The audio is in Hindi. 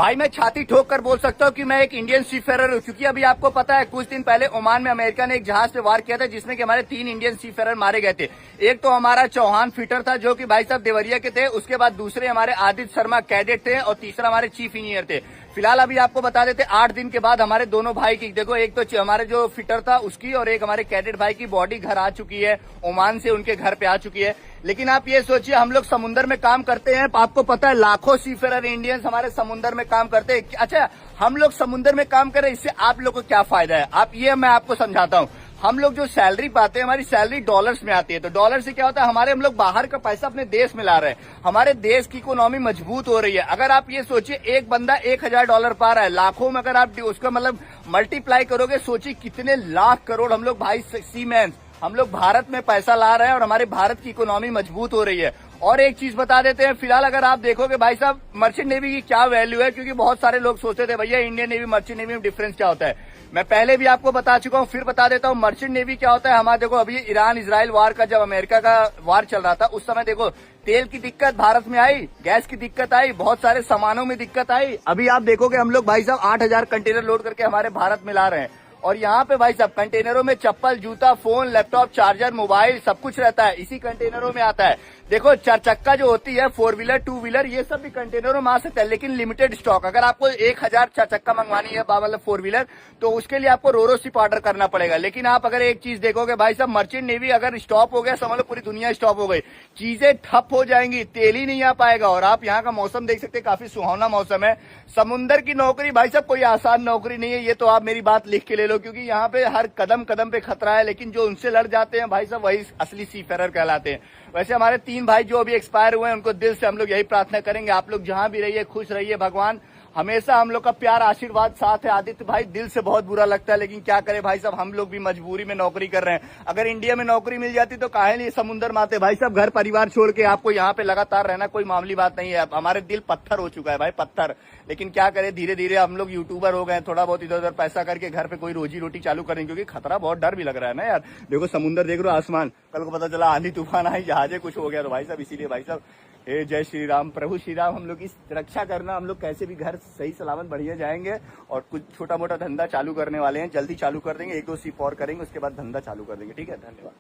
भाई मैं छाती ठोक कर बोल सकता हूँ कि मैं एक इंडियन सीफेरर हूँ, क्योंकि अभी आपको पता है कुछ दिन पहले ओमान में अमेरिका ने एक जहाज पे वार किया था जिसमें कि हमारे 3 इंडियन सीफेरर मारे गए थे। एक तो हमारा चौहान फिटर था जो कि भाई साहब देवरिया के थे, उसके बाद दूसरे हमारे आदित्य शर्मा कैडेट थे और तीसरा हमारे चीफ इंजीनियर थे। फिलहाल अभी आपको बता देते 8 दिन के बाद हमारे दोनों भाई की, देखो एक तो हमारे जो फिटर था उसकी और एक हमारे कैडेट भाई की बॉडी घर आ चुकी है, ओमान से उनके घर पे आ चुकी है। लेकिन आप ये सोचिए हम लोग समुद्र में काम करते हैं, आपको पता है लाखों सीफेरर इंडियंस हमारे समुद्र में काम करते हैं। अच्छा, हम लोग समुद्र में काम करें इससे आप लोग को क्या फायदा है, आप ये मैं आपको समझाता हूँ। हम लोग जो सैलरी पाते हैं हमारी सैलरी डॉलर्स में आती है, तो डॉलर से क्या होता है हमारे हम लोग बाहर का पैसा अपने देश में ला रहे हैं, हमारे देश की इकोनॉमी मजबूत हो रही है। अगर आप ये सोचिए एक बंदा $1000 पा रहा है, लाखों में अगर आप उसका मतलब मल्टीप्लाई करोगे, सोचिए कितने लाख करोड़ हम लोग भाई सीमैन हम लोग भारत में पैसा ला रहे हैं और हमारे भारत की इकोनॉमी मजबूत हो रही है। और एक चीज बता देते हैं, फिलहाल अगर आप देखोगे भाई साहब मर्चेंट नेवी की क्या वैल्यू है, क्योंकि बहुत सारे लोग सोचते थे भैया इंडियन नेवी मर्चेंट नेवी में डिफरेंस क्या होता है। मैं पहले भी आपको बता चुका हूं, फिर बता देता हूं मर्चेंट नेवी क्या होता है। हमारे देखो अभी ईरान इजराइल वार का, जब अमेरिका का वार चल रहा था उस समय देखो तेल की दिक्कत भारत में आई, गैस की दिक्कत आई, बहुत सारे सामानों में दिक्कत आई। अभी आप देखोगे हम लोग भाई साहब 8000 कंटेनर लोड करके हमारे भारत में ला रहे हैं, और यहाँ पे भाई साहब कंटेनरों में चप्पल जूता फोन लैपटॉप चार्जर मोबाइल सब कुछ रहता है, इसी कंटेनरों में आता है। देखो 4 चक्का जो होती है 4 व्हीलर 2 व्हीलर ये सब भी कंटेनरों में आ सकता है, लेकिन लिमिटेड स्टॉक। अगर आपको 1000 4 चक्का मंगवानी है मतलब 4 व्हीलर, तो उसके लिए आपको रो शिप ऑर्डर करना पड़ेगा। लेकिन आप अगर एक चीज देखोगे भाई साहब मर्चेंट नेवी अगर स्टॉप हो गया समझ लो पूरी दुनिया स्टॉप हो गई, चीजें ठप हो जाएंगी, तेल ही नहीं आ पाएगा। और आप यहाँ का मौसम देख सकते हैं, काफी सुहावना मौसम है। समुद्र की नौकरी भाई साहब कोई आसान नौकरी नहीं है, ये तो आप मेरी बात लिख के ले लो, क्योंकि यहाँ पे हर कदम कदम पे खतरा है। लेकिन जो उनसे लड़ जाते हैं भाई साहब वही असली सीफेरर कहलाते हैं। वैसे हमारे 3 भाई जो अभी एक्सपायर हुए हैं उनको दिल से हम लोग यही प्रार्थना करेंगे, आप लोग जहां भी रहिए खुश रहिए, भगवान हमेशा हम लोग का प्यार आशीर्वाद साथ है। आदित्य भाई दिल से बहुत बुरा लगता है, लेकिन क्या करें भाई साहब हम लोग भी मजबूरी में नौकरी कर रहे हैं। अगर इंडिया में नौकरी मिल जाती तो काहे नहीं समुद्र में आते भाई साहब। घर परिवार छोड़ के आपको यहाँ पे लगातार रहना कोई मामूली बात नहीं है, हमारे दिल पत्थर हो चुका है भाई पत्थर। लेकिन क्या करें धीरे धीरे हम लोग यूट्यूबर हो गए, थोड़ा बहुत इधर उधर पैसा करके घर पे कोई रोजी रोटी चालू करें, क्योंकि खतरा बहुत डर भी लग रहा है ना यार। देखो समुद्र देख रहे हो, आसमान, कल को पता चला आंधी तूफान आई जहाजे कुछ हो गया तो भाई साहब इसीलिए भाई साहब हे जय श्री राम प्रभु श्री राम, हम लोग की रक्षा करना, हम लोग कैसे भी घर सही सलामत बढ़िया जाएंगे। और कुछ छोटा मोटा धंधा चालू करने वाले हैं, जल्दी चालू कर देंगे, 1-2 सिप और करेंगे उसके बाद धंधा चालू कर देंगे। ठीक है, धन्यवाद।